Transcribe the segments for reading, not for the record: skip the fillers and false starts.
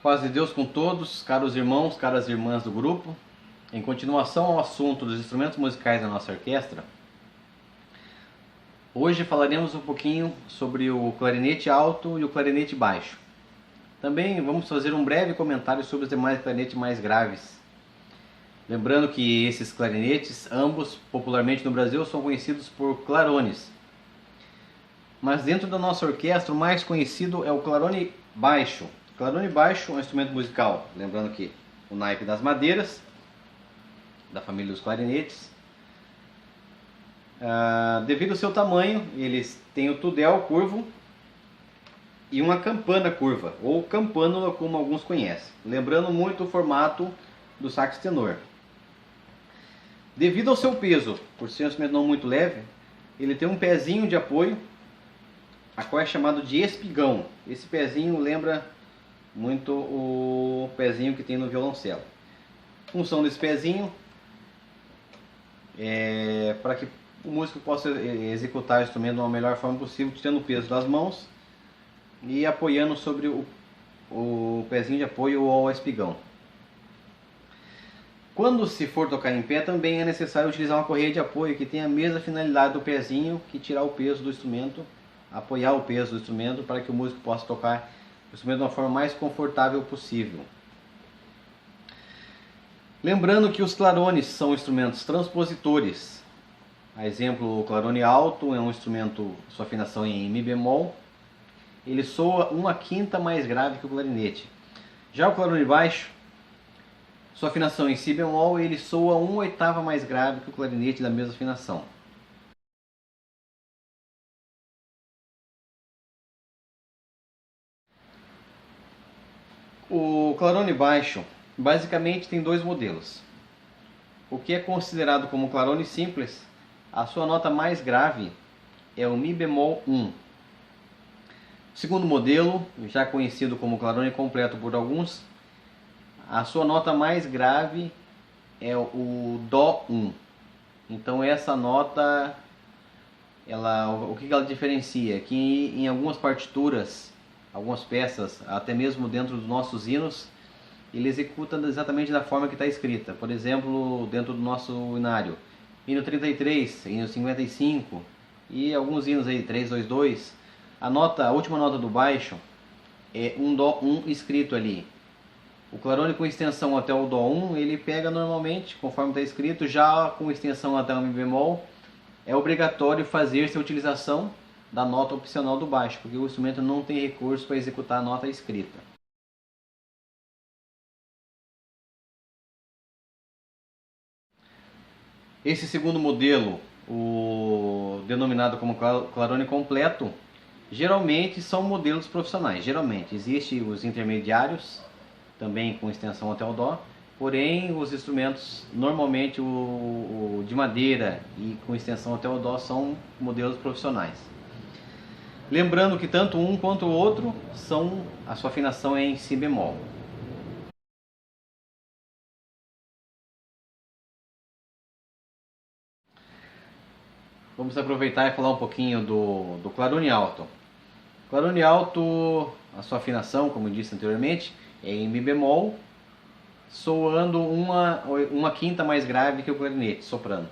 Paz de Deus com todos, caros irmãos, caras irmãs do grupo. Em continuação ao assunto dos instrumentos musicais da nossa orquestra, hoje falaremos um pouquinho sobre o clarinete alto e o clarinete baixo. Também vamos fazer um breve comentário sobre os demais clarinetes mais graves. Lembrando que esses clarinetes, ambos popularmente no Brasil, são conhecidos por clarones. Mas dentro da nossa orquestra, o mais conhecido é o clarone baixo. O clarone baixo é um instrumento musical, lembrando que o naipe das madeiras, da família dos clarinetes. Devido ao seu tamanho, eles têm o tudel curvo e uma campana curva, ou campânula como alguns conhecem, lembrando muito o formato do sax tenor. Devido ao seu peso, por ser um instrumento não muito leve, ele tem um pezinho de apoio, a qual é chamado de espigão. Esse pezinho lembra muito o pezinho que tem no violoncelo. A função desse pezinho é para que o músico possa executar o instrumento de uma melhor forma possível, tirando o peso das mãos e apoiando sobre o pezinho de apoio ou o espigão. Quando se for tocar em pé, também é necessário utilizar uma correia de apoio que tenha a mesma finalidade do pezinho, que tirar o peso do instrumento, apoiar o peso do instrumento para que o músico possa tocar o instrumento de uma forma mais confortável possível. Lembrando que os clarones são instrumentos transpositores. A exemplo, o clarone alto é um instrumento, sua afinação é em Mi bemol, ele soa 1/5 mais grave que o clarinete. Já o clarone baixo, sua afinação em Si bemol, ele soa 1/8 mais grave que o clarinete da mesma afinação. O clarone baixo basicamente tem dois modelos. O que é considerado como clarone simples, a sua nota mais grave é o Mi bemol 1. O segundo modelo, já conhecido como clarone completo por alguns, a sua nota mais grave é o Dó 1. Então essa nota, o que ela diferencia? Que em algumas partituras, algumas peças, até mesmo dentro dos nossos hinos, ele executa exatamente da forma que está escrita. Por exemplo, dentro do nosso hinário, hino 33, hino 55 e alguns hinos aí, 322, a última nota do baixo é um Dó 1 escrito ali. O clarone com extensão até o Dó 1, ele pega normalmente, conforme está escrito. Já com extensão até o Mi bemol, é obrigatório fazer-se a utilização da nota opcional do baixo, porque o instrumento não tem recurso para executar a nota escrita. Esse segundo modelo, o denominado como clarone completo, geralmente são modelos profissionais. Geralmente existem os intermediários, também com extensão até o Dó, porém os instrumentos normalmente o de madeira e com extensão até o Dó são modelos profissionais. Lembrando que tanto um quanto o outro a sua afinação é em Si bemol. Vamos aproveitar e falar um pouquinho do clarone alto. Clarone alto, a sua afinação, como eu disse anteriormente, é em Mi bemol, soando 1/5 mais grave que o clarinete, soprano.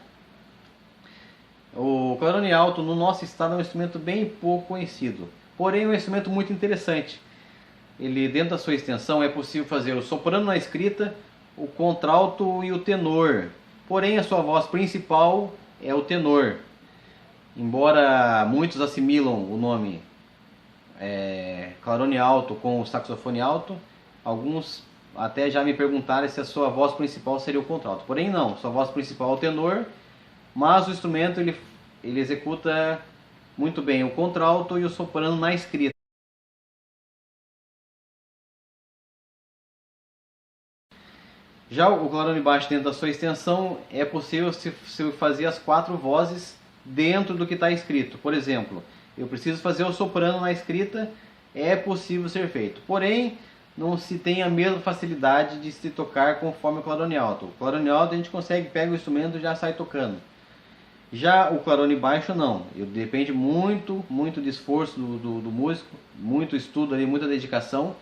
O clarone alto no nosso estado é um instrumento bem pouco conhecido, porém é um instrumento muito interessante. Ele, dentro da sua extensão, é possível fazer o soprano na escrita, o contralto e o tenor, porém a sua voz principal é o tenor. Embora muitos assimilam o nome clarone alto com o saxofone alto, alguns até já me perguntaram se a sua voz principal seria o contralto. Porém não, sua voz principal é o tenor, mas o instrumento ele executa muito bem o contralto e o soprano na escrita. Já o clarone baixo, dentro da sua extensão, é possível se fazer as 4 vozes dentro do que está escrito. Por exemplo, eu preciso fazer o soprano na escrita, é possível ser feito. Porém, não se tem a mesma facilidade de se tocar conforme o clarone alto. O clarone alto a gente consegue, pega o instrumento e já sai tocando. Já o clarone baixo não. Depende muito de esforço do músico, muito estudo ali, muita dedicação.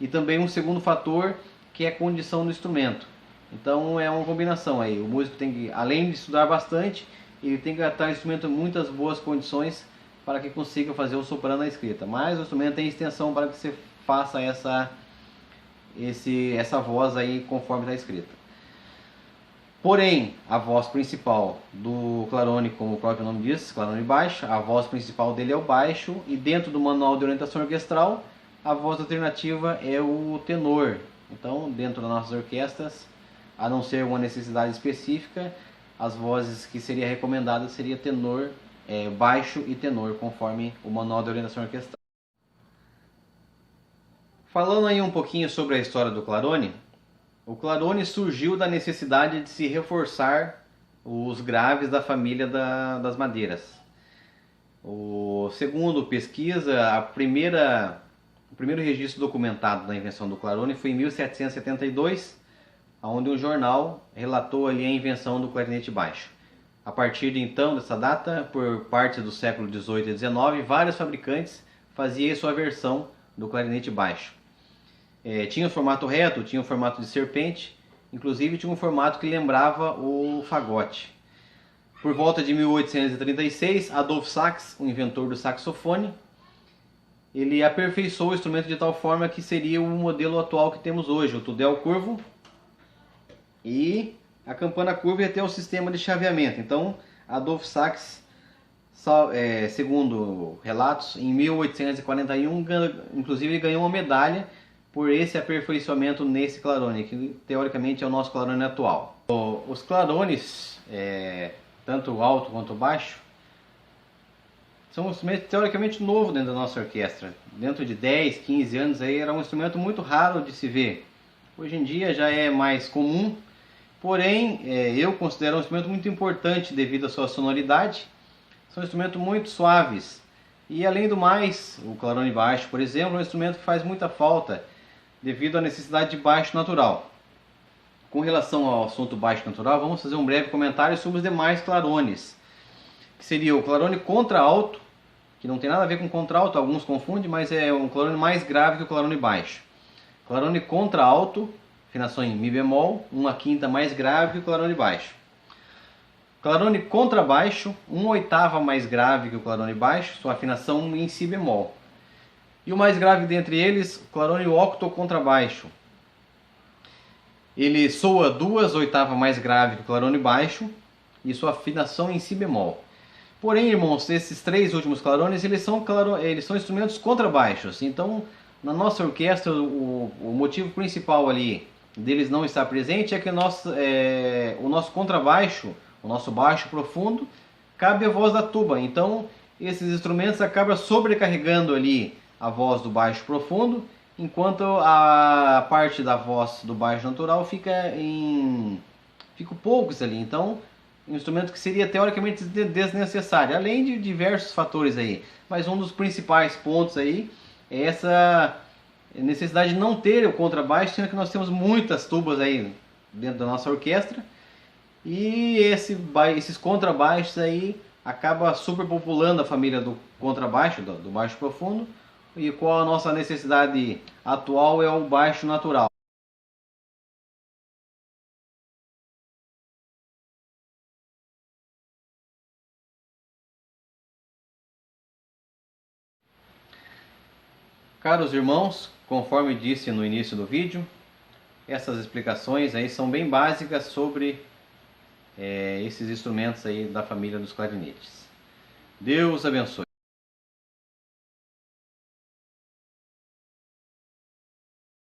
e também um segundo fator que é a condição do instrumento. Então é uma combinação aí. O músico tem que, além de estudar bastante, ele tem que estar o instrumento em muitas boas condições para que consiga fazer o soprano na escrita. Mas o instrumento tem extensão para que você faça essa voz aí conforme está escrita. Porém, a voz principal do clarone, como o próprio nome diz, clarone baixo, a voz principal dele é o baixo, e dentro do manual de orientação orquestral, a voz alternativa é o tenor. Então, dentro das nossas orquestras, a não ser uma necessidade específica, as vozes que seria recomendadas seria tenor, baixo e tenor, conforme o manual de orientação orquestral. Falando aí um pouquinho sobre a história do clarone, o clarone surgiu da necessidade de se reforçar os graves da família das madeiras. Segundo pesquisa, o primeiro registro documentado da invenção do clarone foi em 1772, onde um jornal relatou ali a invenção do clarinete baixo. A partir de então, dessa data, por parte do século XVIII e XIX, vários fabricantes faziam sua versão do clarinete baixo. Tinha o formato reto, tinha o formato de serpente, inclusive tinha um formato que lembrava o fagote. Por volta de 1836, Adolphe Sax, o inventor do saxofone, ele aperfeiçoou o instrumento de tal forma que seria o modelo atual que temos hoje, o tudel curvo e a campana curva e até o sistema de chaveamento. Então, Adolphe Sax, segundo relatos, em 1841, inclusive ele ganhou uma medalha por esse aperfeiçoamento nesse clarone, que teoricamente é o nosso clarone atual. Os clarones, tanto alto quanto baixo, são um instrumento teoricamente novo dentro da nossa orquestra. Dentro de 10, 15 anos aí era um instrumento muito raro de se ver. Hoje em dia já é mais comum, porém eu considero um instrumento muito importante devido à sua sonoridade. São instrumentos muito suaves. E além do mais, o clarone baixo, por exemplo, é um instrumento que faz muita falta devido à necessidade de baixo natural. Com relação ao assunto baixo natural, vamos fazer um breve comentário sobre os demais clarones, que seria o clarone contralto, que não tem nada a ver com contralto, alguns confundem, mas é um clarone mais grave que o clarone baixo. Clarone contralto, afinação em mi bemol, 1/5 mais grave que o clarone baixo. Clarone contrabaixo, 1/8 mais grave que o clarone baixo, sua afinação em si bemol. E o mais grave dentre eles, o clarone octo contrabaixo. Ele soa 2/8 mais grave que o clarone baixo e sua afinação em si bemol. Porém, irmãos, esses três últimos clarones, eles são instrumentos contrabaixos. Então, na nossa orquestra, o motivo principal ali deles não estar presente é que o nosso contrabaixo, o nosso baixo profundo, cabe a voz da tuba. Então, esses instrumentos acabam sobrecarregando ali a voz do baixo profundo, enquanto a parte da voz do baixo natural fica poucos ali. Então, um instrumento que seria teoricamente desnecessário, além de diversos fatores aí. Mas um dos principais pontos aí é essa necessidade de não ter o contrabaixo, sendo que nós temos muitas tubas aí dentro da nossa orquestra. E esses contrabaixos aí acaba superpopulando a família do contrabaixo, do baixo profundo, e qual a nossa necessidade atual é o baixo natural. Caros irmãos, conforme disse no início do vídeo, essas explicações aí são bem básicas sobre esses instrumentos aí da família dos clarinetes. Deus abençoe.